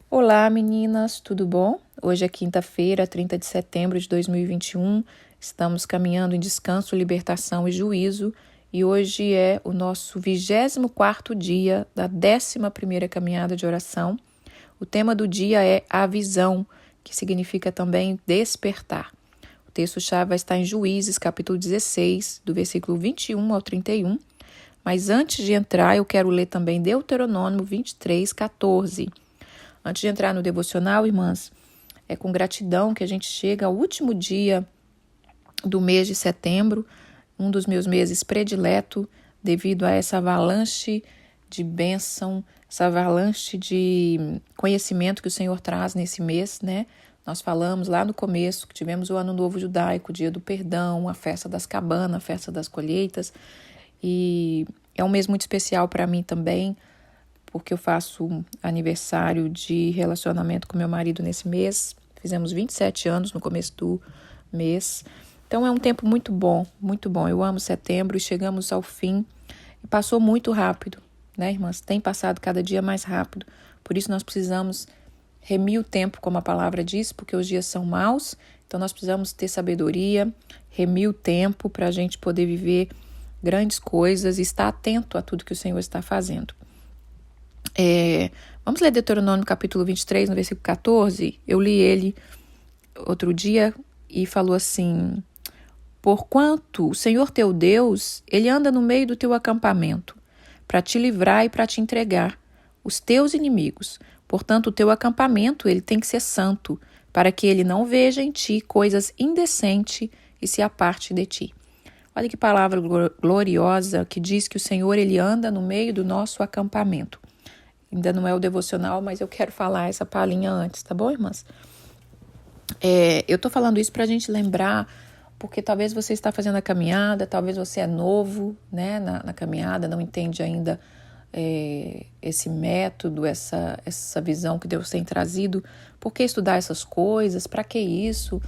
Olá, meninas, tudo bom? Hoje é quinta-feira, 30 de setembro de 2021. Estamos caminhando em descanso, libertação e juízo. E hoje é o nosso 24º dia da 11ª caminhada de oração. O tema do dia é a visão, que significa também despertar. O texto-chave vai estar em Juízes, capítulo 16, do versículo 21 ao 31. Mas antes de entrar, eu quero ler também Deuteronômio 23, 14. Antes de entrar no devocional, irmãs, é com gratidão que a gente chega ao último dia do mês de setembro, um dos meus meses predileto, devido a essa avalanche de bênção, essa avalanche de conhecimento que o Senhor traz nesse mês, né? Nós falamos lá no começo que tivemos o Ano Novo Judaico, o Dia do Perdão, a Festa das Cabanas, a Festa das Colheitas, e é um mês muito especial para mim também, porque eu faço aniversário de relacionamento com meu marido nesse mês. Fizemos 27 anos no começo do mês. Então é um tempo muito bom, muito bom. Eu amo setembro e chegamos ao fim. E passou muito rápido, né, irmãs? Tem passado cada dia mais rápido. Por isso nós precisamos remir o tempo, como a palavra diz, porque os dias são maus. Então nós precisamos ter sabedoria, remir o tempo para a gente poder viver grandes coisas e estar atento a tudo que o Senhor está fazendo. Vamos ler Deuteronômio capítulo 23, no versículo 14. Eu li ele outro dia e falou assim: porquanto o Senhor teu Deus, ele anda no meio do teu acampamento, para te livrar e para te entregar os teus inimigos. Portanto, o teu acampamento ele tem que ser santo, para que ele não veja em ti coisas indecentes e se aparte de ti. Olha que palavra gloriosa que diz que o Senhor ele anda no meio do nosso acampamento. Ainda não é o devocional, mas eu quero falar essa palhinha antes, tá bom, irmãs? Eu tô falando isso pra gente lembrar, porque talvez você está fazendo a caminhada, talvez você é novo, né, na caminhada, não entende ainda esse método, essa visão que Deus tem trazido. Por que estudar essas coisas? Para que isso?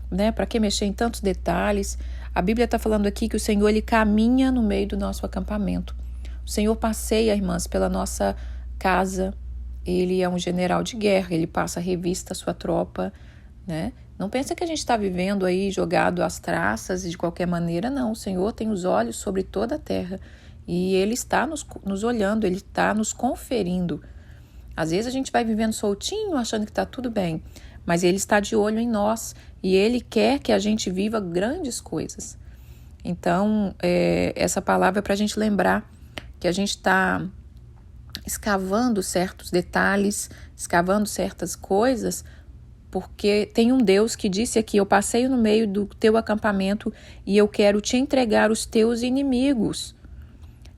Né? Para que mexer em tantos detalhes? A Bíblia está falando aqui que o Senhor ele caminha no meio do nosso acampamento. O Senhor passeia, irmãs, pela nossa casa. Ele é um general de guerra, ele passa a revista à sua tropa, né? Não pensa que a gente está vivendo aí jogado às traças e de qualquer maneira, não. O Senhor tem os olhos sobre toda a terra e ele está nos olhando, ele está nos conferindo. Às vezes a gente vai vivendo soltinho, achando que está tudo bem, mas ele está de olho em nós e ele quer que a gente viva grandes coisas. Então, essa palavra é para a gente lembrar que a gente está escavando certos detalhes, escavando certas coisas, porque tem um Deus que disse aqui: eu passeio no meio do teu acampamento e eu quero te entregar os teus inimigos.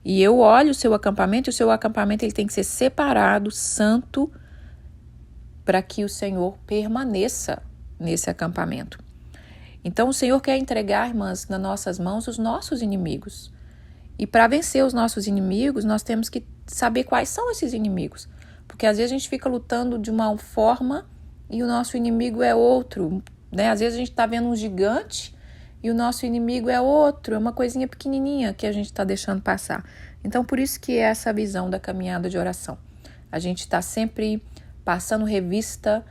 E eu olho o seu acampamento, e o seu acampamento ele tem que ser separado, santo, para que o Senhor permaneça nesse acampamento. Então o Senhor quer entregar, irmãs, nas nossas mãos os nossos inimigos. E para vencer os nossos inimigos, nós temos que saber quais são esses inimigos. Porque às vezes a gente fica lutando de uma forma e o nosso inimigo é outro, né? Às vezes a gente está vendo um gigante e o nosso inimigo é outro, é uma coisinha pequenininha que a gente está deixando passar. Então, por isso que é essa visão da caminhada de oração. A gente está sempre passando revista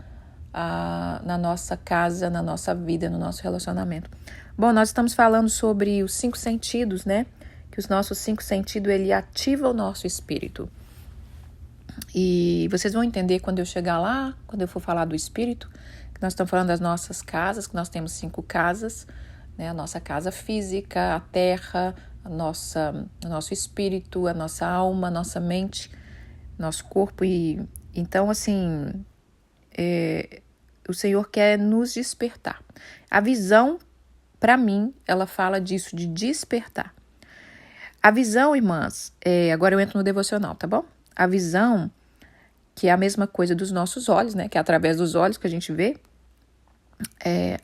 na nossa casa, na nossa vida, no nosso relacionamento. Bom, nós estamos falando sobre os 5 sentidos, né? Que os nossos 5 sentidos, ele ativa o nosso espírito. E vocês vão entender quando eu chegar lá, quando eu for falar do espírito, que nós estamos falando das nossas casas, que nós temos 5 casas, né? A nossa casa física, a terra, o nosso espírito, a nossa alma, a nossa mente, nosso corpo. E então, assim, o Senhor quer nos despertar. A visão, para mim, ela fala disso, de despertar. A visão, irmãs, agora eu entro no devocional, tá bom? A visão, que é a mesma coisa dos nossos olhos, né? Que é através dos olhos que a gente vê.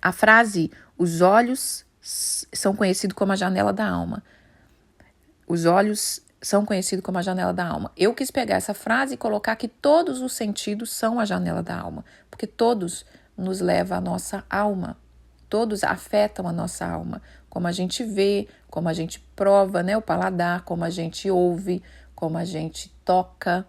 A frase, os olhos são conhecidos como a janela da alma. Os olhos são conhecidos como a janela da alma. Eu quis pegar essa frase e colocar que todos os sentidos são a janela da alma. Porque todos nos levam à nossa alma. Todos afetam a nossa alma. Como a gente vê, como a gente prova, né, o paladar, como a gente ouve, como a gente toca,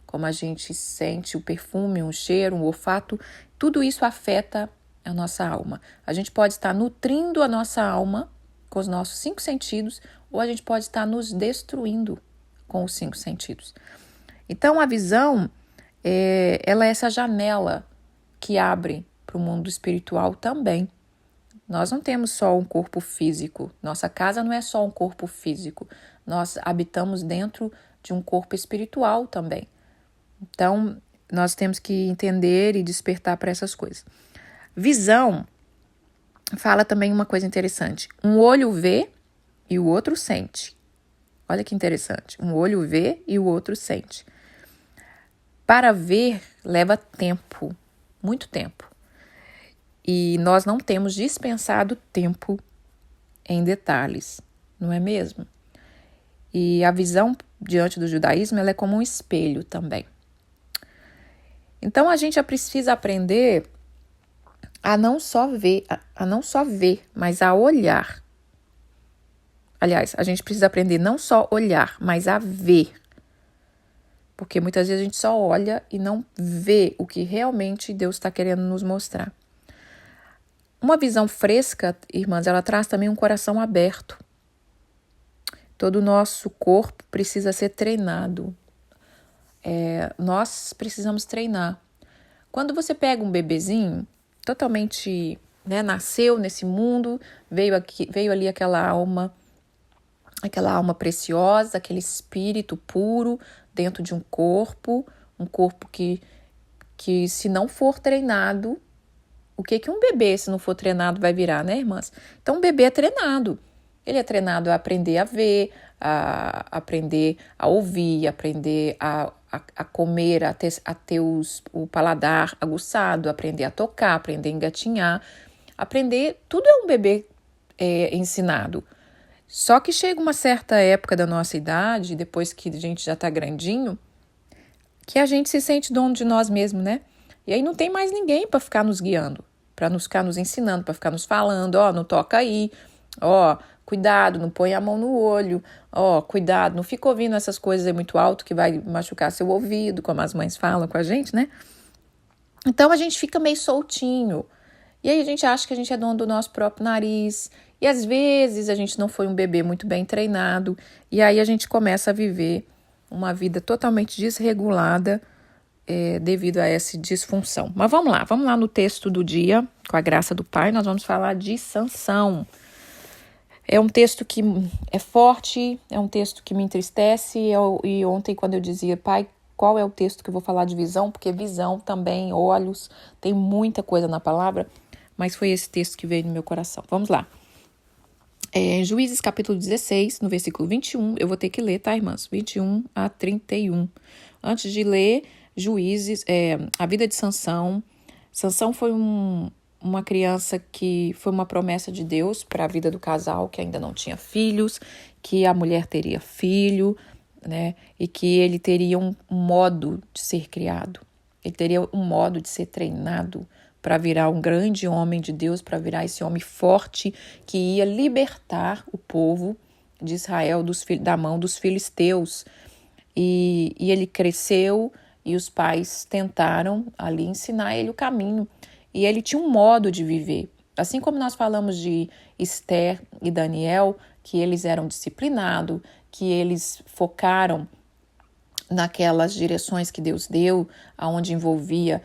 como a gente sente o perfume, um cheiro, um olfato, tudo isso afeta a nossa alma. A gente pode estar nutrindo a nossa alma com os nossos 5 sentidos, ou a gente pode estar nos destruindo com os 5 sentidos. Então, a visão, ela é essa janela que abre para o mundo espiritual também. Nós não temos só um corpo físico. Nossa casa não é só um corpo físico. Nós habitamos dentro de um corpo espiritual também. Então, nós temos que entender e despertar para essas coisas. Visão fala também uma coisa interessante. Um olho vê e o outro sente. Olha que interessante. Um olho vê e o outro sente. Para ver leva tempo, muito tempo. E nós não temos dispensado tempo em detalhes, não é mesmo? E a visão diante do judaísmo ela é como um espelho também. Então a gente já precisa aprender a não só ver, mas a olhar. Aliás, a gente precisa aprender não só olhar, mas a ver. Porque muitas vezes a gente só olha e não vê o que realmente Deus está querendo nos mostrar. Uma visão fresca, irmãs, ela traz também um coração aberto. Todo o nosso corpo precisa ser treinado. Nós precisamos treinar. Quando você pega um bebezinho, totalmente, nasceu nesse mundo, veio ali aquela alma preciosa, aquele espírito puro dentro de um corpo que se não for treinado, o que um bebê, se não for treinado, vai virar, né, irmãs? Então, o bebê é treinado. Ele é treinado a aprender a ver, a aprender a ouvir, a aprender a comer, a ter o paladar aguçado, aprender a tocar, aprender a engatinhar. Aprender, tudo é um bebê ensinado. Só que chega uma certa época da nossa idade, depois que a gente já está grandinho, que a gente se sente dono de nós mesmos, né? E aí não tem mais ninguém para ficar nos guiando, para ficar nos ensinando, para ficar nos falando, não toca aí, cuidado, não põe a mão no olho, cuidado, não fica ouvindo essas coisas aí muito alto que vai machucar seu ouvido, como as mães falam com a gente, né? Então a gente fica meio soltinho. E aí a gente acha que a gente é dono do nosso próprio nariz. E às vezes a gente não foi um bebê muito bem treinado. E aí a gente começa a viver uma vida totalmente desregulada devido a essa disfunção. Mas vamos lá no texto do dia, com a graça do Pai, nós vamos falar de Sansão. É um texto que é forte, é um texto que me entristece. E ontem, quando eu dizia, Pai, qual é o texto que eu vou falar de visão? Porque visão também, olhos, tem muita coisa na palavra, mas foi esse texto que veio no meu coração. Vamos lá. Em Juízes capítulo 16, no versículo 21, eu vou ter que ler, tá, irmãs? 21 a 31. Antes de ler Juízes, a vida de Sansão. Sansão foi uma criança que foi uma promessa de Deus para a vida do casal, que ainda não tinha filhos, que a mulher teria filho, né? E que ele teria um modo de ser criado. Ele teria um modo de ser treinado para virar um grande homem de Deus, para virar esse homem forte que ia libertar o povo de Israel da mão dos filisteus. E ele cresceu e os pais tentaram ali ensinar ele o caminho. E ele tinha um modo de viver. Assim como nós falamos de Esther e Daniel, que eles eram disciplinados, que eles focaram naquelas direções que Deus deu, aonde envolvia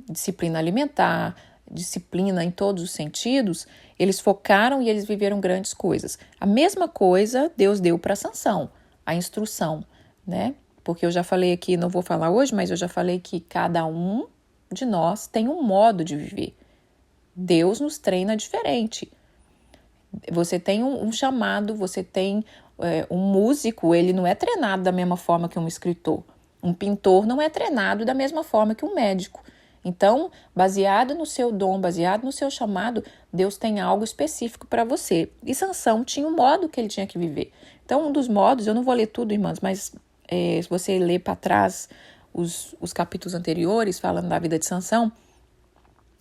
disciplina alimentar, disciplina em todos os sentidos, eles focaram e eles viveram grandes coisas. A mesma coisa Deus deu para Sansão, a instrução, né? Porque eu já falei aqui, não vou falar hoje, mas eu já falei que cada um de nós tem um modo de viver. Deus nos treina diferente. Você tem um chamado, você tem um músico, ele não é treinado da mesma forma que um escritor. Um pintor não é treinado da mesma forma que um médico. Então, baseado no seu dom, baseado no seu chamado, Deus tem algo específico para você. E Sansão tinha um modo que ele tinha que viver. Então, um dos modos, eu não vou ler tudo, irmãs, mas se você ler para trás os capítulos anteriores, falando da vida de Sansão,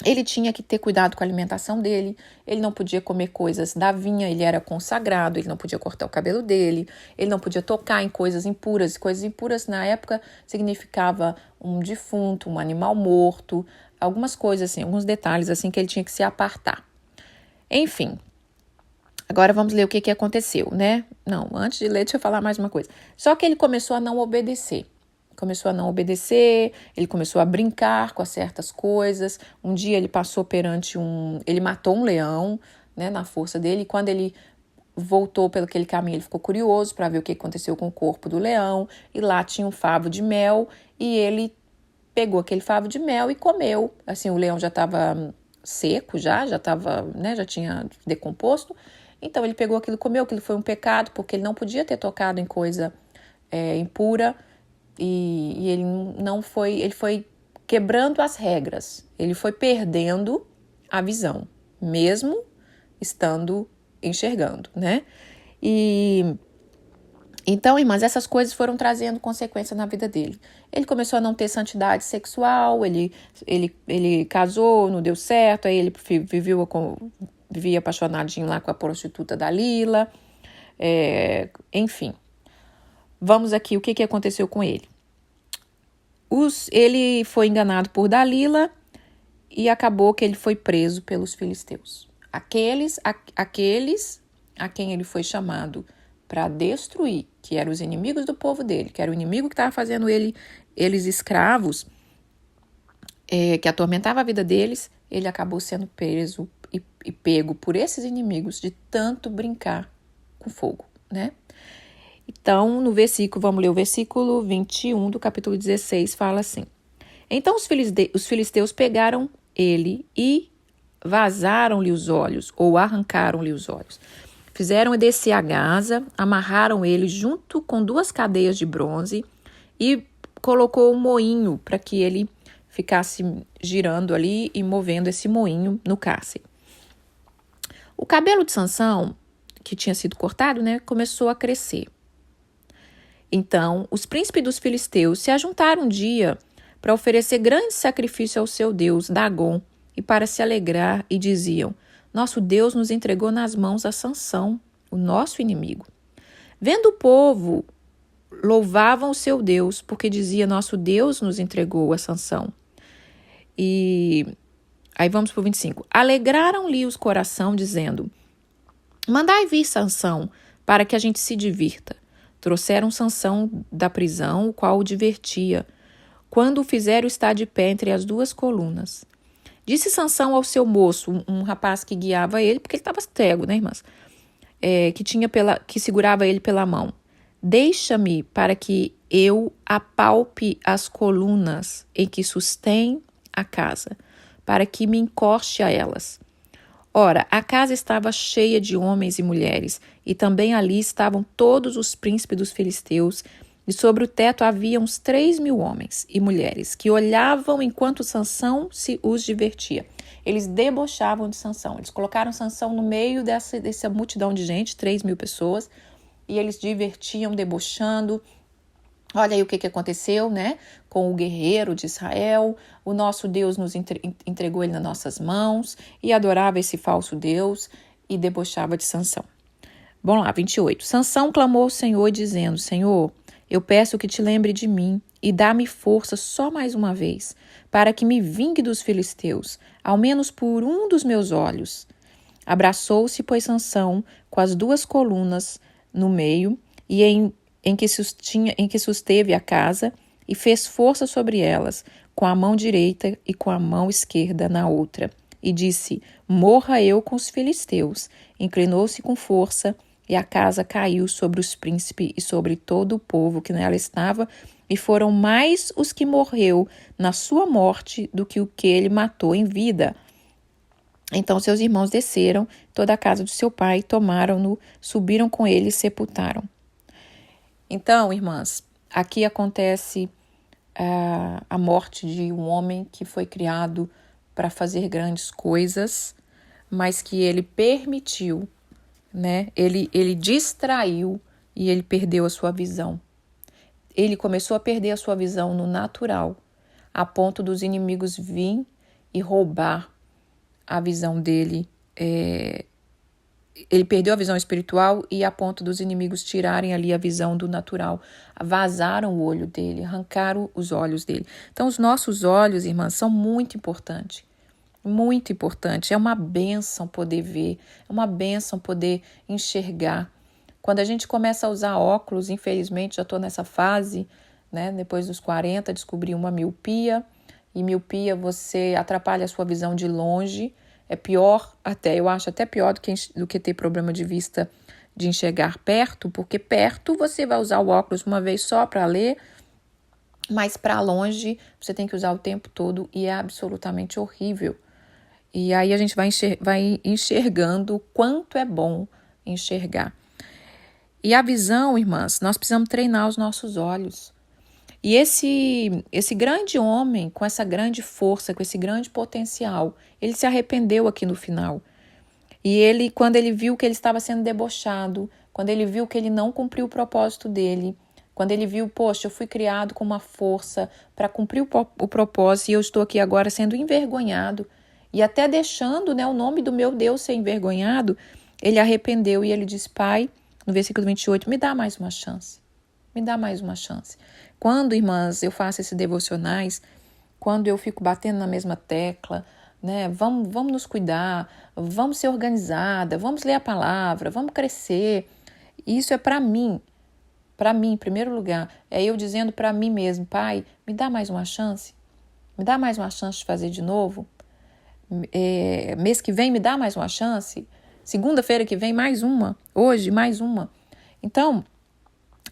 Ele tinha que ter cuidado com a alimentação dele, ele não podia comer coisas da vinha, ele era consagrado, ele não podia cortar o cabelo dele, ele não podia tocar em coisas impuras. Coisas impuras na época significava um defunto, um animal morto, algumas coisas assim, alguns detalhes assim que ele tinha que se apartar. Enfim, agora vamos ler o que aconteceu, né? Não, antes de ler, deixa eu falar mais uma coisa. Só que ele começou a não obedecer. Ele começou a brincar com certas coisas. Um dia ele passou ele matou um leão, né, na força dele, e quando ele voltou pelo aquele caminho, ele ficou curioso para ver o que aconteceu com o corpo do leão, e lá tinha um favo de mel, e ele pegou aquele favo de mel e comeu. Assim, o leão já estava seco, já estava, né, já tinha decomposto, então ele pegou aquilo e comeu. Aquilo foi um pecado, porque ele não podia ter tocado em coisa impura, e ele foi quebrando as regras, ele foi perdendo a visão, mesmo enxergando, né? E então, irmãs, essas coisas foram trazendo consequências na vida dele. Ele começou a não ter santidade sexual, ele casou, não deu certo, aí ele vivia apaixonadinho lá com a prostituta Dalila, enfim. Vamos aqui, o que aconteceu com ele? Ele foi enganado por Dalila e acabou que ele foi preso pelos filisteus. Aqueles a quem ele foi chamado para destruir, que eram os inimigos do povo dele, que era o inimigo que estava fazendo eles escravos, que atormentava a vida deles, ele acabou sendo preso e pego por esses inimigos de tanto brincar com fogo, né? Então, vamos ler o versículo 21 do capítulo 16, fala assim: Então os filisteus pegaram ele e vazaram-lhe os olhos, ou arrancaram-lhe os olhos. Fizeram descer a Gaza, amarraram ele junto com 2 cadeias de bronze e colocou um moinho para que ele ficasse girando ali e movendo esse moinho no cárcere. O cabelo de Sansão, que tinha sido cortado, né, começou a crescer. Então, os príncipes dos filisteus se ajuntaram um dia para oferecer grande sacrifício ao seu Deus, Dagom, e para se alegrar, e diziam: Nosso Deus nos entregou nas mãos a Sansão, o nosso inimigo. Vendo o povo, louvavam o seu Deus, porque dizia: Nosso Deus nos entregou a Sansão. E aí vamos para o 25. Alegraram-lhe os coração, dizendo: Mandai vir Sansão, para que a gente se divirta. Trouxeram Sansão da prisão, o qual o divertia, quando o fizeram estar de pé entre as 2 colunas. Disse Sansão ao seu moço, um rapaz que guiava ele, porque ele estava cego, né, irmãs? Que segurava ele pela mão. Deixa-me para que eu apalpe as colunas em que sustém a casa, para que me encoste a elas. Ora, a casa estava cheia de homens e mulheres, e também ali estavam todos os príncipes dos filisteus, e sobre o teto havia uns 3.000 homens e mulheres, que olhavam enquanto Sansão os divertia. Eles debochavam de Sansão, eles colocaram Sansão no meio dessa multidão de gente, 3.000 pessoas, e eles divertiam, debochando. Olha aí o que aconteceu, né, com o guerreiro de Israel. O nosso Deus nos entregou ele nas nossas mãos, e adorava esse falso Deus e debochava de Sansão. Vamos lá, 28. Sansão clamou ao Senhor, dizendo: Senhor, eu peço que te lembre de mim e dá-me força só mais uma vez, para que me vingue dos filisteus, ao menos por um dos meus olhos. Abraçou-se, pois, Sansão com as 2 colunas no meio, e em que susteve a casa, e fez força sobre elas, com a mão direita e com a mão esquerda na outra. E disse: Morra eu com os filisteus. Inclinou-se com força, e a casa caiu sobre os príncipes e sobre todo o povo que nela estava, e foram mais os que morreu na sua morte do que o que ele matou em vida. Então seus irmãos desceram, toda a casa do seu pai, tomaram-no, subiram com ele e sepultaram. Então, irmãs, aqui acontece a morte de um homem que foi criado para fazer grandes coisas, mas que ele permitiu, né? Ele distraiu e ele perdeu a sua visão. Ele começou a perder a sua visão no natural, a ponto dos inimigos virem e roubar a visão dele. Ele perdeu a visão espiritual e a ponto dos inimigos tirarem ali a visão do natural. Vazaram o olho dele, arrancaram os olhos dele. Então, os nossos olhos, irmãs, são muito importantes. Muito importante. É uma bênção poder ver, é uma bênção poder enxergar. Quando a gente começa a usar óculos, infelizmente já estou nessa fase, né? Depois dos 40, descobri uma miopia. E miopia, você atrapalha a sua visão de longe. É pior até, eu acho até pior do que ter problema de vista de enxergar perto, porque perto você vai usar o óculos uma vez só para ler, mas para longe você tem que usar o tempo todo e é absolutamente horrível. E aí a gente vai enxergando o quanto é bom enxergar. E a visão, irmãs, nós precisamos treinar os nossos olhos. E esse grande homem, com essa grande força, com esse grande potencial, ele se arrependeu aqui no final. E ele, quando ele viu que ele estava sendo debochado, quando ele viu que ele não cumpriu o propósito dele, quando ele viu, poxa, eu fui criado com uma força para cumprir o propósito e eu estou aqui agora sendo envergonhado e até deixando, né, o nome do meu Deus ser envergonhado, ele arrependeu e ele disse, Pai, no versículo 28, me dá mais uma chance. Me dá mais uma chance. Quando, irmãs, eu faço esses devocionais, quando eu fico batendo na mesma tecla, né? Vamos nos cuidar, vamos ser organizada, vamos ler a palavra, vamos crescer. Isso é para mim, em primeiro lugar. É eu dizendo para mim mesmo, Pai, me dá mais uma chance. Me dá mais uma chance de fazer de novo. Mês que vem me dá mais uma chance. Segunda-feira que vem mais uma. Hoje mais uma. Então,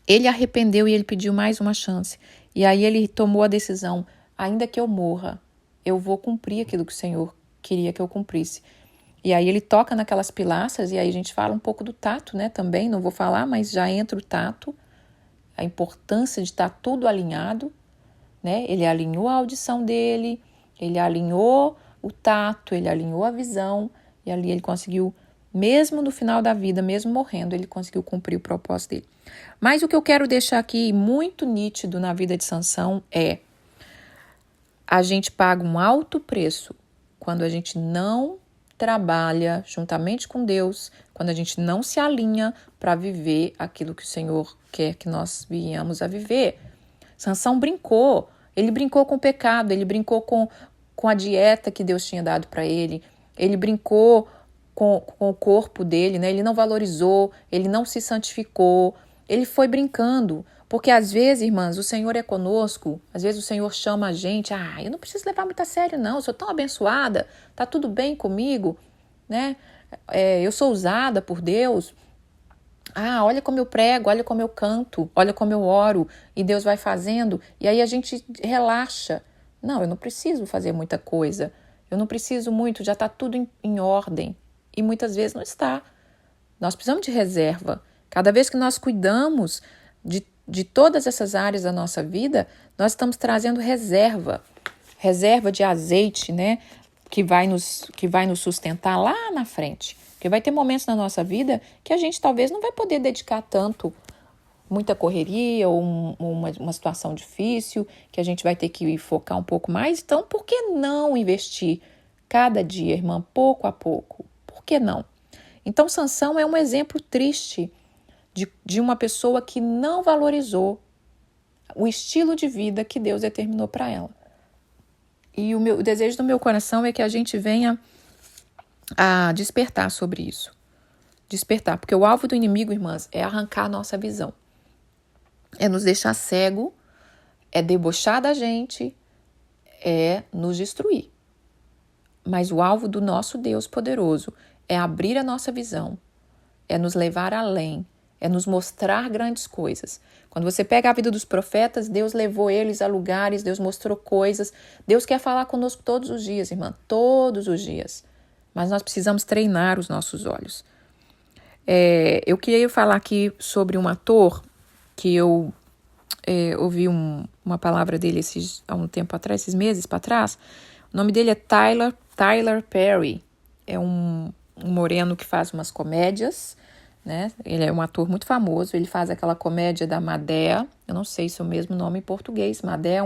ele arrependeu e ele pediu mais uma chance. E aí ele tomou a decisão, ainda que eu morra, eu vou cumprir aquilo que o Senhor queria que eu cumprisse. E aí ele toca naquelas pilastras, e aí a gente fala um pouco do tato, né? Também, não vou falar, mas já entra o tato, a importância de estar tudo alinhado, né? Ele alinhou a audição dele, ele alinhou o tato, ele alinhou a visão, e ali ele conseguiu, mesmo no final da vida, mesmo morrendo, ele conseguiu cumprir o propósito dele. Mas o que eu quero deixar aqui muito nítido na vida de Sansão é a gente paga um alto preço quando a gente não trabalha juntamente com Deus, quando a gente não se alinha para viver aquilo que o Senhor quer que nós venhamos a viver. Sansão brincou, ele brincou com o pecado, ele brincou com a dieta que Deus tinha dado para ele, ele brincou com o corpo dele, né? Ele não valorizou, ele não se santificou, ele foi brincando. Porque às vezes, irmãs, o Senhor é conosco, às vezes o Senhor chama a gente, eu não preciso levar muito a sério não, eu sou tão abençoada, tá tudo bem comigo, né? Eu sou usada por Deus. Olha como eu prego, olha como eu canto, olha como eu oro, e Deus vai fazendo, e aí a gente relaxa. Não, eu não preciso fazer muita coisa, eu não preciso muito, já está tudo em ordem, e muitas vezes não está. Nós precisamos de reserva. Cada vez que nós cuidamos de todas essas áreas da nossa vida, nós estamos trazendo reserva de azeite, né? Que vai nos sustentar lá na frente. Porque vai ter momentos na nossa vida que a gente talvez não vai poder dedicar tanto, muita correria ou uma situação difícil, que a gente vai ter que focar um pouco mais. Então, por que não investir cada dia, irmã, pouco a pouco? Por que não? Então, Sansão é um exemplo triste de uma pessoa que não valorizou o estilo de vida que Deus determinou para ela. E o desejo do meu coração é que a gente venha a despertar sobre isso. Despertar, porque o alvo do inimigo, irmãs, é arrancar a nossa visão. É nos deixar cego, é debochar da gente, é nos destruir. Mas o alvo do nosso Deus poderoso é abrir a nossa visão, é nos levar além, é nos mostrar grandes coisas. Quando você pega a vida dos profetas, Deus levou eles a lugares, Deus mostrou coisas. Deus quer falar conosco todos os dias, irmã, todos os dias. Mas nós precisamos treinar os nossos olhos. Eu queria falar aqui sobre um ator que eu ouvi uma palavra dele há um tempo atrás, esses meses para trás. O nome dele é Tyler Perry. É um moreno que faz umas comédias, né? Ele é um ator muito famoso, ele faz aquela comédia da Madea, eu não sei se é o mesmo nome em português, Madea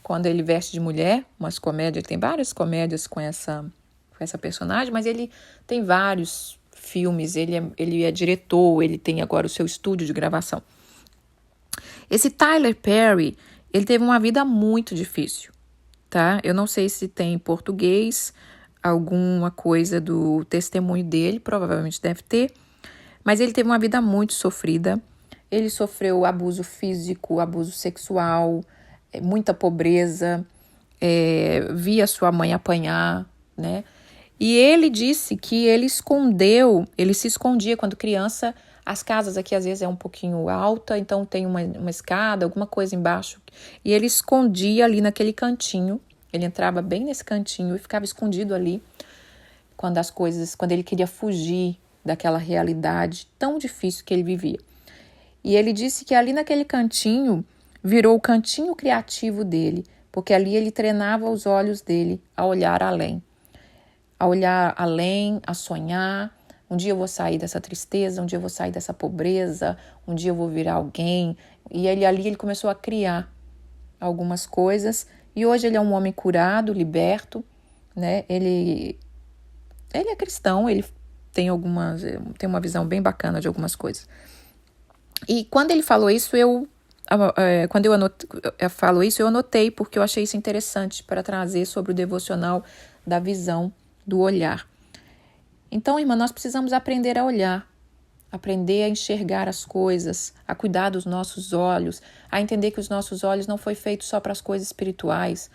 quando ele veste de mulher, umas comédias, tem várias comédias com essa personagem, mas ele tem vários filmes, ele é diretor, ele tem agora o seu estúdio de gravação. Esse Tyler Perry, ele teve uma vida muito difícil, tá? Eu não sei se tem em português alguma coisa do testemunho dele, provavelmente deve ter, mas ele teve uma vida muito sofrida. Ele sofreu abuso físico, abuso sexual, muita pobreza, via sua mãe apanhar, né? E ele disse que ele se escondia quando criança. As casas aqui às vezes é um pouquinho alta, então tem uma escada, alguma coisa embaixo. E ele escondia ali naquele cantinho. Ele entrava bem nesse cantinho e ficava escondido ali quando ele queria fugir daquela realidade tão difícil que ele vivia. E ele disse que ali naquele cantinho virou o cantinho criativo dele, porque ali ele treinava os olhos dele a olhar além. A olhar além, a sonhar. Um dia eu vou sair dessa tristeza, um dia eu vou sair dessa pobreza, um dia eu vou virar alguém. E ele começou a criar algumas coisas. E hoje ele é um homem curado, liberto, né? Ele é cristão, ele tem uma visão bem bacana de algumas coisas. E quando ele falou isso, eu anotei, porque eu achei isso interessante para trazer sobre o devocional da visão, do olhar. Então, irmã, nós precisamos aprender a olhar, aprender a enxergar as coisas, a cuidar dos nossos olhos, a entender que os nossos olhos não foi feito só para as coisas espirituais,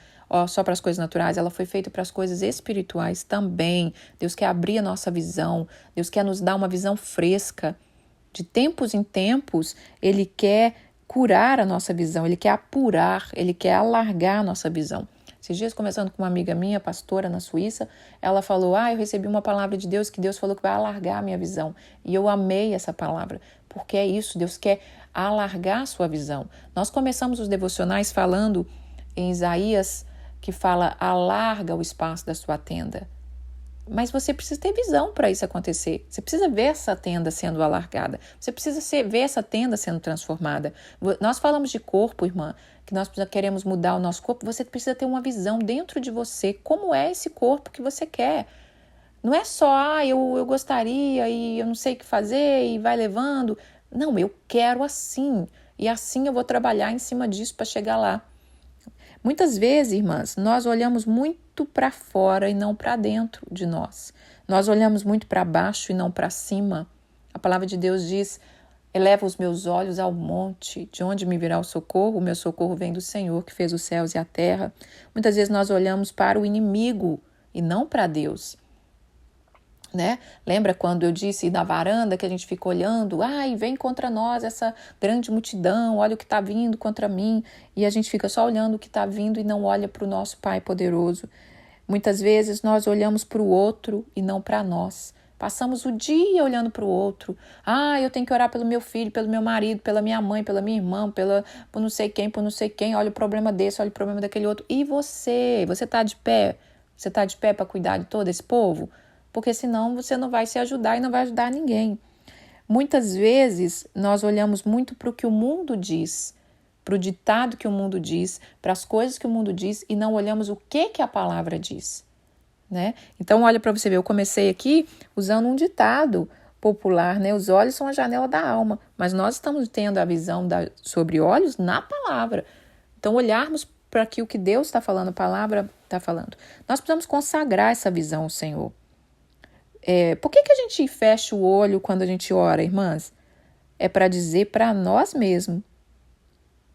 só para as coisas naturais, ela foi feita para as coisas espirituais também. Deus quer abrir a nossa visão, Deus quer nos dar uma visão fresca. De tempos em tempos, Ele quer curar a nossa visão, Ele quer apurar, Ele quer alargar a nossa visão. Esses dias, conversando com uma amiga minha, pastora na Suíça, ela falou, eu recebi uma palavra de Deus, que Deus falou que vai alargar a minha visão. E eu amei essa palavra, porque é isso, Deus quer alargar a sua visão. Nós começamos os devocionais falando em Isaías, que fala, alarga o espaço da sua tenda. Mas você precisa ter visão para isso acontecer. Você precisa ver essa tenda sendo alargada. Você precisa ver essa tenda sendo transformada. Nós falamos de corpo, irmã, que nós queremos mudar o nosso corpo. Você precisa ter uma visão dentro de você. Como é esse corpo que você quer? Não é só, eu gostaria e eu não sei o que fazer e vai levando. Não, eu quero assim. E assim eu vou trabalhar em cima disso para chegar lá. Muitas vezes, irmãs, nós olhamos muito para fora e não para dentro de nós. Nós olhamos muito para baixo e não para cima. A palavra de Deus diz, eleva os meus olhos ao monte, de onde me virá o socorro? O meu socorro vem do Senhor, que fez os céus e a terra. Muitas vezes nós olhamos para o inimigo e não para Deus. Né? Lembra quando eu disse na varanda que a gente fica olhando, vem contra nós essa grande multidão, olha o que está vindo contra mim, e a gente fica só olhando o que está vindo e não olha para o nosso Pai poderoso. Muitas vezes nós olhamos para o outro e não para nós. Passamos o dia olhando para o outro. Eu tenho que orar pelo meu filho, pelo meu marido, pela minha mãe, pela minha irmã, por não sei quem, olha o problema desse, olha o problema daquele outro. E você está de pé? Você está de pé para cuidar de todo esse povo? Porque senão você não vai se ajudar e não vai ajudar ninguém. Muitas vezes nós olhamos muito para o que o mundo diz, para o ditado que o mundo diz, para as coisas que o mundo diz e não olhamos o que a palavra diz. Né? Então olha para você ver, eu comecei aqui usando um ditado popular, né? Os olhos são a janela da alma, mas nós estamos tendo a visão sobre olhos na palavra. Então olharmos para aquilo que Deus está falando, a palavra está falando. Nós precisamos consagrar essa visão ao Senhor. Por que a gente fecha o olho quando a gente ora, irmãs? É para dizer para nós mesmos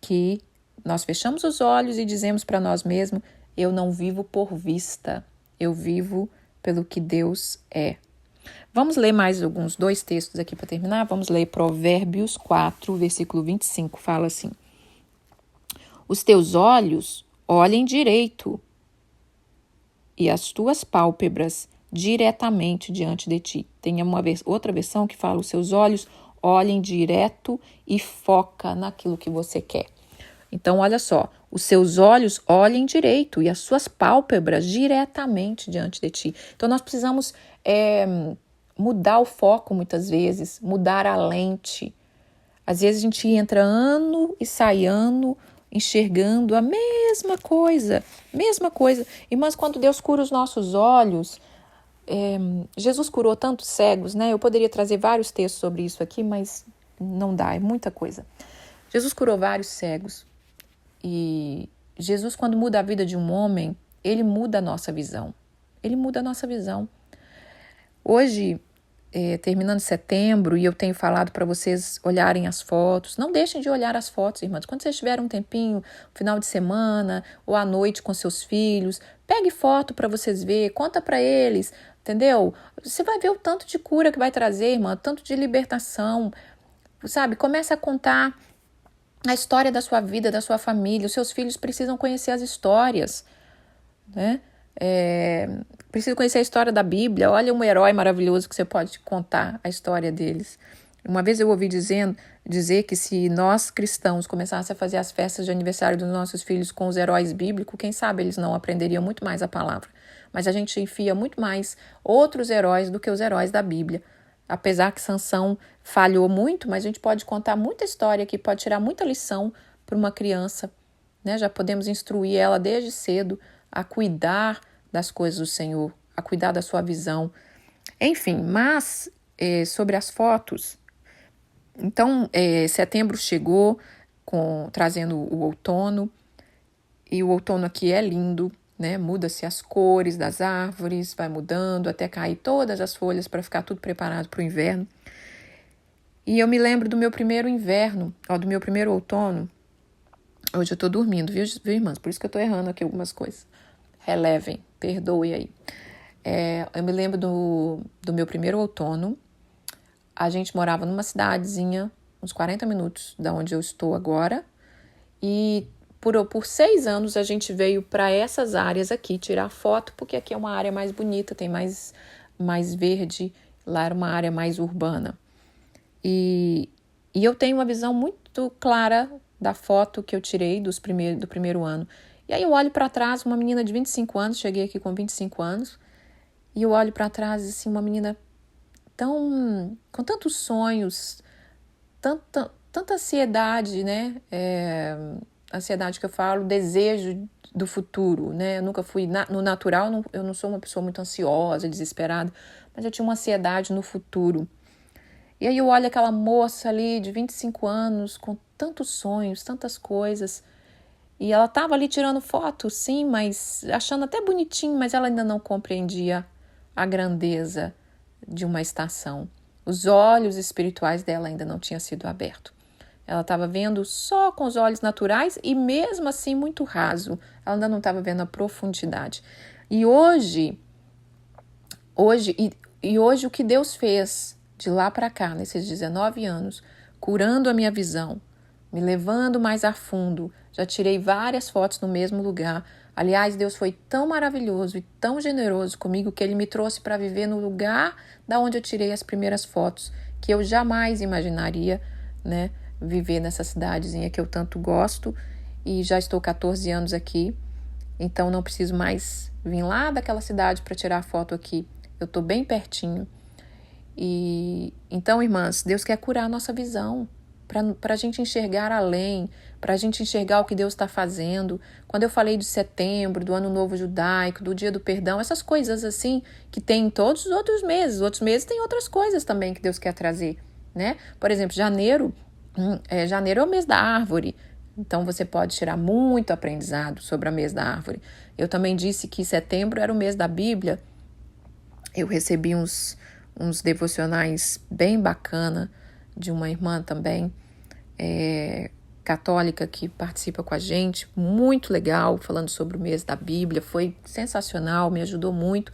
que nós fechamos os olhos e dizemos para nós mesmos, eu não vivo por vista, eu vivo pelo que Deus é. Vamos ler mais alguns 2 textos aqui para terminar. Vamos ler Provérbios 4, versículo 25, fala assim, os teus olhos olhem direito e as tuas pálpebras diretamente diante de ti. Tem outra versão que fala, os seus olhos olhem direto e foca naquilo que você quer. Então, olha só, os seus olhos olhem direito e as suas pálpebras diretamente diante de ti. Então, nós precisamos mudar o foco muitas vezes, mudar a lente. Às vezes a gente entra ano e sai ano enxergando a mesma coisa. Irmãs, quando Deus cura os nossos olhos, Jesus curou tantos cegos, né? Eu poderia trazer vários textos sobre isso aqui, mas não dá, é muita coisa. Jesus curou vários cegos. E Jesus, quando muda a vida de um homem, ele muda a nossa visão. Ele muda a nossa visão. Hoje, terminando setembro, e eu tenho falado para vocês olharem as fotos. Não deixem de olhar as fotos, irmãs. Quando vocês tiverem um tempinho, final de semana, ou à noite com seus filhos, pegue foto para vocês verem, conta para eles, entendeu? Você vai ver o tanto de cura que vai trazer, irmã, o tanto de libertação, sabe? Começa a contar a história da sua vida, da sua família. Os seus filhos precisam conhecer as histórias, né? Preciso conhecer a história da Bíblia. Olha um herói maravilhoso que você pode contar a história deles. Uma vez eu ouvi dizer que se nós cristãos começássemos a fazer as festas de aniversário dos nossos filhos com os heróis bíblicos, quem sabe eles não aprenderiam muito mais a palavra. Mas a gente enfia muito mais outros heróis do que os heróis da Bíblia. Apesar que Sansão falhou muito, mas a gente pode contar muita história aqui, pode tirar muita lição para uma criança, né? Já podemos instruir ela desde cedo a cuidar das coisas do Senhor, a cuidar da sua visão. Enfim, mas sobre as fotos, então setembro chegou trazendo o outono, e o outono aqui é lindo, né? Muda-se as cores das árvores, vai mudando até cair todas as folhas para ficar tudo preparado para o inverno. E eu me lembro do meu primeiro inverno, do meu primeiro outono. Hoje eu estou dormindo, viu, irmãs? Por isso que eu estou errando aqui algumas coisas. Relevem, perdoe aí. Eu me lembro do meu primeiro outono. A gente morava numa cidadezinha, uns 40 minutos da onde eu estou agora. E por 6 anos a gente veio para essas áreas aqui tirar foto, porque aqui é uma área mais bonita, tem mais verde. Lá era uma área mais urbana. E eu tenho uma visão muito clara da foto que eu tirei do primeiro ano. E aí eu olho para trás, uma menina de 25 anos, cheguei aqui com 25 anos, e eu olho para trás, assim, uma menina com tantos sonhos, tanta ansiedade, né? Ansiedade que eu falo, desejo do futuro, né? Eu nunca fui, no natural, eu não sou uma pessoa muito ansiosa, desesperada, mas eu tinha uma ansiedade no futuro. E aí eu olho aquela moça ali de 25 anos, com tantos sonhos, tantas coisas, e ela estava ali tirando foto, sim, mas achando até bonitinho, mas ela ainda não compreendia a grandeza de uma estação. Os olhos espirituais dela ainda não tinham sido abertos. Ela estava vendo só com os olhos naturais e mesmo assim muito raso. Ela ainda não estava vendo a profundidade. E hoje o que Deus fez de lá para cá, nesses 19 anos, curando a minha visão, me levando mais a fundo. Já tirei várias fotos no mesmo lugar. Aliás, Deus foi tão maravilhoso e tão generoso comigo que Ele me trouxe para viver no lugar da onde eu tirei as primeiras fotos, que eu jamais imaginaria, né, viver nessa cidadezinha que eu tanto gosto, e já estou 14 anos aqui, então não preciso mais vir lá daquela cidade para tirar a foto aqui. Eu estou bem pertinho. E então, irmãs, Deus quer curar a nossa visão, para a gente enxergar além, para a gente enxergar o que Deus está fazendo. Quando eu falei de setembro, do Ano Novo Judaico, do Dia do Perdão, essas coisas assim que tem em todos os outros meses tem outras coisas também que Deus quer trazer, né? Por exemplo, janeiro é o mês da árvore, então você pode tirar muito aprendizado sobre o mês da árvore. Eu também disse que setembro era o mês da Bíblia. Eu recebi uns devocionais bem bacana de uma irmã também, católica, que participa com a gente, muito legal, falando sobre o mês da Bíblia, foi sensacional, me ajudou muito.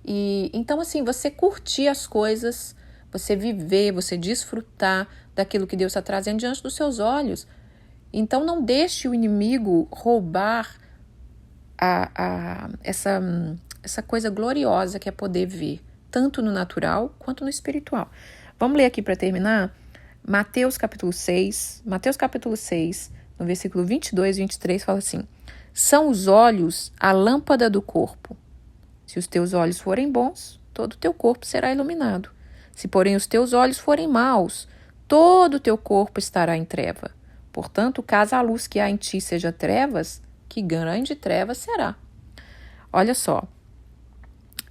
E então, assim, você curtir as coisas, você viver, você desfrutar daquilo que Deus está trazendo diante dos seus olhos. Então, não deixe o inimigo roubar essa coisa gloriosa que é poder ver, tanto no natural quanto no espiritual. Vamos ler aqui para terminar? Mateus capítulo 6, no versículo 22 e 23, fala assim: são os olhos a lâmpada do corpo. Se os teus olhos forem bons, todo o teu corpo será iluminado. Se, porém, os teus olhos forem maus, todo o teu corpo estará em treva. Portanto, caso a luz que há em ti seja trevas, que grande treva será. Olha só,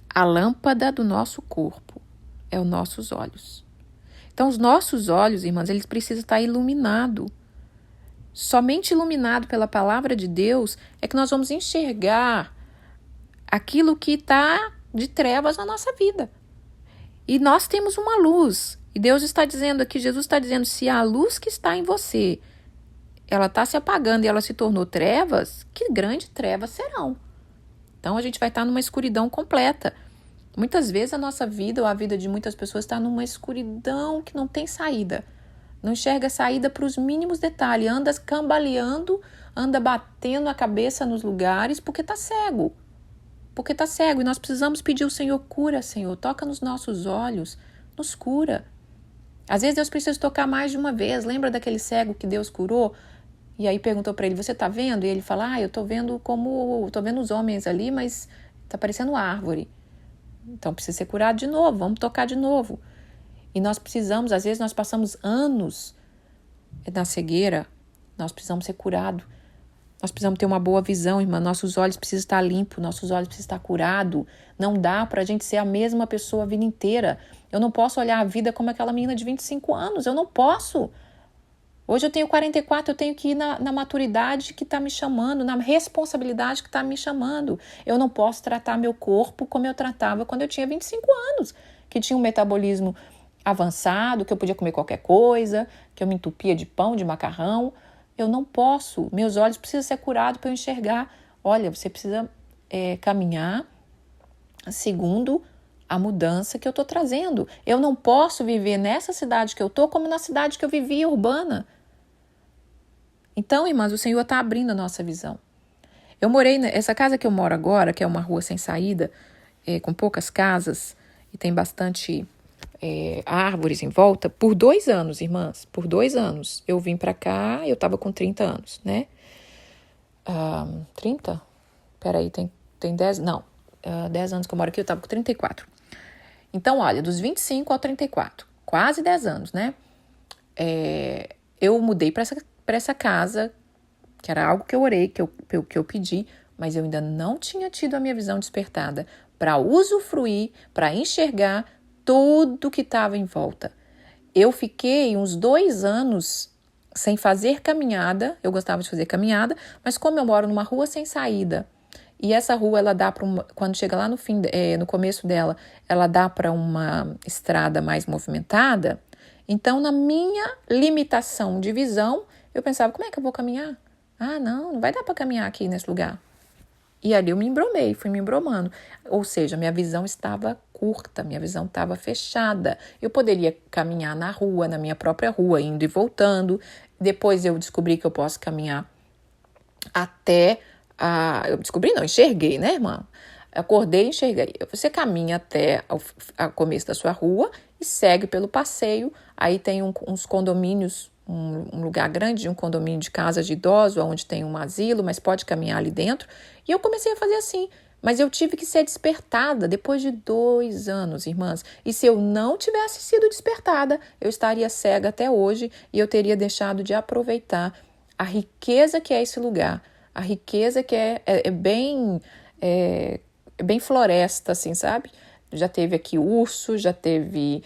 a lâmpada do nosso corpo é os nossos olhos. Então, os nossos olhos, irmãs, eles precisam estar iluminados. Somente iluminado pela palavra de Deus é que nós vamos enxergar aquilo que está de trevas na nossa vida. E nós temos uma luz. E Deus está dizendo aqui, Jesus está dizendo, se a luz que está em você, ela está se apagando e ela se tornou trevas, que grandes trevas serão. Então a gente vai estar numa escuridão completa. Muitas vezes a nossa vida, ou a vida de muitas pessoas, está numa escuridão que não tem saída. Não enxerga saída para os mínimos detalhes. Anda cambaleando, anda batendo a cabeça nos lugares porque está cego. Porque está cego. E nós precisamos pedir ao Senhor, cura, Senhor. Toca nos nossos olhos, nos cura. Às vezes Deus precisa tocar mais de uma vez. Lembra daquele cego que Deus curou? E aí perguntou para ele, você está vendo? E ele fala, eu estou vendo os homens ali, mas está parecendo árvore. Então precisa ser curado de novo, vamos tocar de novo. E nós precisamos, às vezes nós passamos anos na cegueira, nós precisamos ser curados. Nós precisamos ter uma boa visão, irmã. Nossos olhos precisam estar limpos, nossos olhos precisam estar curados. Não dá para a gente ser a mesma pessoa a vida inteira. Eu não posso olhar a vida como aquela menina de 25 anos, eu não posso. Hoje eu tenho 44, eu tenho que ir na maturidade que está me chamando, na responsabilidade que está me chamando. Eu não posso tratar meu corpo como eu tratava quando eu tinha 25 anos, que tinha um metabolismo avançado, que eu podia comer qualquer coisa, que eu me entupia de pão, de macarrão. Eu não posso, meus olhos precisam ser curados para eu enxergar. Olha, você precisa caminhar segundo a mudança que eu estou trazendo. Eu não posso viver nessa cidade que eu estou como na cidade que eu vivia, urbana. Então, irmãs, o Senhor está abrindo a nossa visão. Eu morei nessa casa que eu moro agora, que é uma rua sem saída, com poucas casas, e tem bastante árvores em volta, por 2 anos, irmãs, por 2 anos. Eu vim para cá, eu estava com 30 anos, né? 30? Peraí, tem 10? Não, 10 anos que eu moro aqui, eu estava com 34. Então, olha, dos 25 ao 34, quase 10 anos, né? Eu mudei para essa casa, que era algo que eu orei, que eu pedi, mas eu ainda não tinha tido a minha visão despertada para usufruir, para enxergar tudo que estava em volta. Eu fiquei uns 2 anos sem fazer caminhada, eu gostava de fazer caminhada, mas como eu moro numa rua sem saída, e essa rua, ela dá para quando chega lá no começo dela, ela dá para uma estrada mais movimentada. Então, na minha limitação de visão, eu pensava, como é que eu vou caminhar? Não vai dar para caminhar aqui nesse lugar. E ali eu fui me embromando. Ou seja, minha visão estava curta, minha visão estava fechada. Eu poderia caminhar na rua, na minha própria rua, indo e voltando. Depois eu descobri que eu posso caminhar até... eu descobri, não, enxerguei, né, irmã? Acordei e enxerguei. Você caminha até o começo da sua rua e segue pelo passeio. Aí tem uns condomínios, um lugar grande, um condomínio de casa de idosos, onde tem um asilo, mas pode caminhar ali dentro. E eu comecei a fazer assim. Mas eu tive que ser despertada depois de 2 anos, irmãs. E se eu não tivesse sido despertada, eu estaria cega até hoje e eu teria deixado de aproveitar a riqueza que é esse lugar. A riqueza que é bem floresta, assim, sabe? Já teve aqui urso, já teve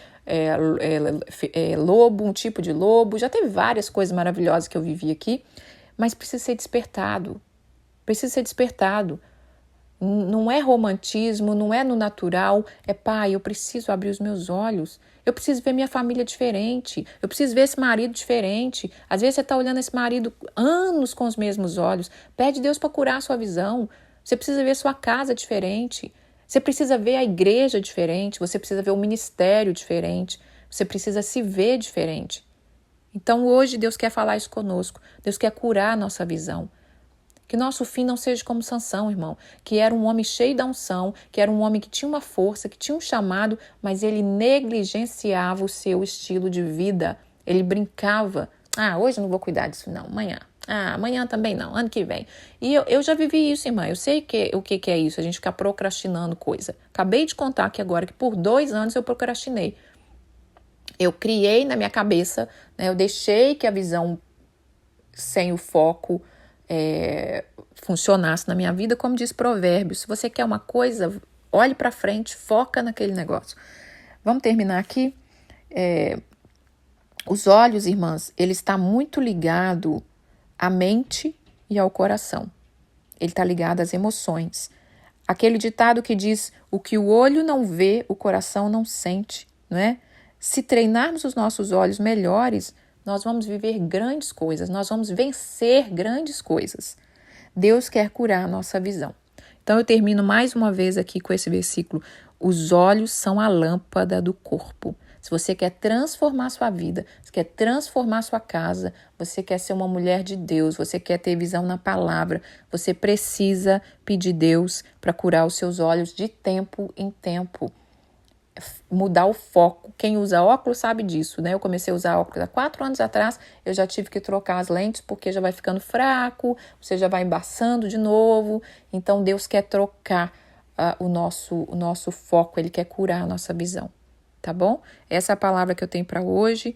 lobo, um tipo de lobo, já teve várias coisas maravilhosas que eu vivi aqui, mas precisa ser despertado. Precisa ser despertado. Não é romantismo, não é no natural, pai, eu preciso abrir os meus olhos, eu preciso ver minha família diferente, eu preciso ver esse marido diferente. Às vezes você está olhando esse marido anos com os mesmos olhos, pede Deus para curar a sua visão, você precisa ver sua casa diferente, você precisa ver a igreja diferente, você precisa ver o ministério diferente, você precisa se ver diferente. Então hoje Deus quer falar isso conosco, Deus quer curar a nossa visão. Que nosso fim não seja como Sansão, irmão, que era um homem cheio da unção, que era um homem que tinha uma força, que tinha um chamado, mas ele negligenciava o seu estilo de vida. Ele brincava. Hoje eu não vou cuidar disso não, amanhã. Amanhã também não, ano que vem. E eu já vivi isso, irmã, eu sei o que é isso, a gente ficar procrastinando coisa. Acabei de contar aqui agora que por 2 anos eu procrastinei. Eu criei na minha cabeça, né, eu deixei que a visão sem o foco funcionasse na minha vida, como diz Provérbios. Se você quer uma coisa, olhe para frente, foca naquele negócio. Vamos terminar aqui. Os olhos, irmãs, ele está muito ligado à mente e ao coração. Ele está ligado às emoções. Aquele ditado que diz: o que o olho não vê, o coração não sente, não é? Se treinarmos os nossos olhos melhores, nós vamos viver grandes coisas, nós vamos vencer grandes coisas. Deus quer curar a nossa visão. Então eu termino mais uma vez aqui com esse versículo. Os olhos são a lâmpada do corpo. Se você quer transformar sua vida, você quer transformar sua casa, você quer ser uma mulher de Deus, você quer ter visão na palavra, você precisa pedir Deus para curar os seus olhos de tempo em tempo. Mudar o foco. Quem usa óculos sabe disso, né? Eu comecei a usar óculos há 4 anos atrás, eu já tive que trocar as lentes porque já vai ficando fraco, você já vai embaçando de novo. Então Deus quer trocar o nosso foco, Ele quer curar a nossa visão, tá bom? Essa é a palavra que eu tenho para hoje,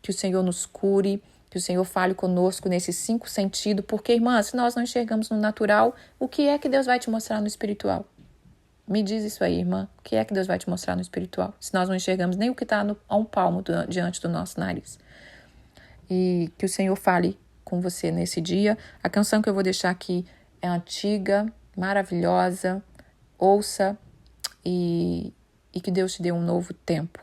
que o Senhor nos cure, que o Senhor fale conosco nesses 5 sentidos, porque, irmã, se nós não enxergamos no natural, o que é que Deus vai te mostrar no espiritual? Me diz isso aí, irmã. O que é que Deus vai te mostrar no espiritual? Se nós não enxergamos nem o que está a um palmo diante do nosso nariz. E que o Senhor fale com você nesse dia. A canção que eu vou deixar aqui é antiga, maravilhosa. Ouça e que Deus te dê um novo tempo.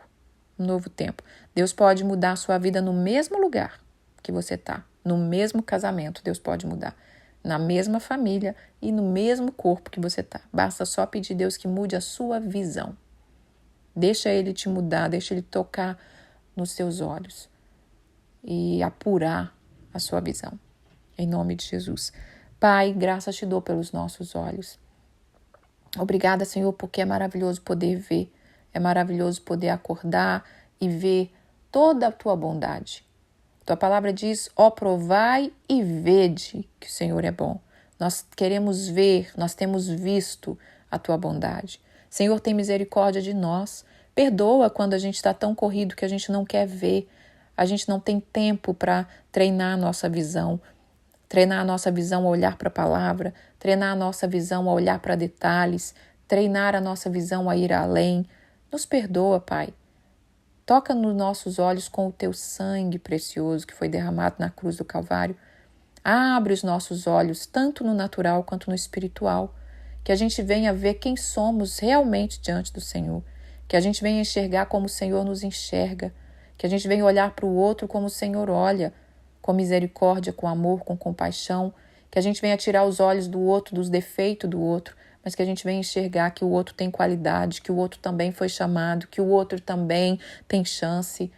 Um novo tempo. Deus pode mudar a sua vida no mesmo lugar que você está. No mesmo casamento, Deus pode mudar. Na mesma família e no mesmo corpo que você está. Basta só pedir a Deus que mude a sua visão. Deixa Ele te mudar, deixa Ele tocar nos seus olhos e apurar a sua visão. Em nome de Jesus. Pai, graças te dou pelos nossos olhos. Obrigada, Senhor, porque é maravilhoso poder ver. É maravilhoso poder acordar e ver toda a tua bondade. Tua palavra diz: ó, provai e vede que o Senhor é bom. Nós queremos ver, nós temos visto a tua bondade. Senhor, tem misericórdia de nós. Perdoa quando a gente está tão corrido que a gente não quer ver. A gente não tem tempo para treinar a nossa visão. Treinar a nossa visão a olhar para a palavra. Treinar a nossa visão a olhar para detalhes. Treinar a nossa visão a ir além. Nos perdoa, Pai. Toca nos nossos olhos com o teu sangue precioso que foi derramado na cruz do Calvário. Abre os nossos olhos, tanto no natural quanto no espiritual. Que a gente venha ver quem somos realmente diante do Senhor. Que a gente venha enxergar como o Senhor nos enxerga. Que a gente venha olhar para o outro como o Senhor olha, com misericórdia, com amor, com compaixão. Que a gente venha tirar os olhos do outro, dos defeitos do outro, mas que a gente venha enxergar que o outro tem qualidade, que o outro também foi chamado, que o outro também tem chance,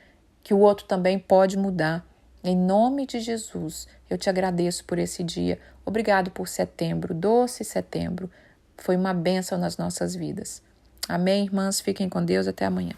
que o outro também pode mudar. Em nome de Jesus, eu te agradeço por esse dia. Obrigado por setembro, doce setembro. Foi uma bênção nas nossas vidas. Amém, irmãs? Fiquem com Deus. Até amanhã.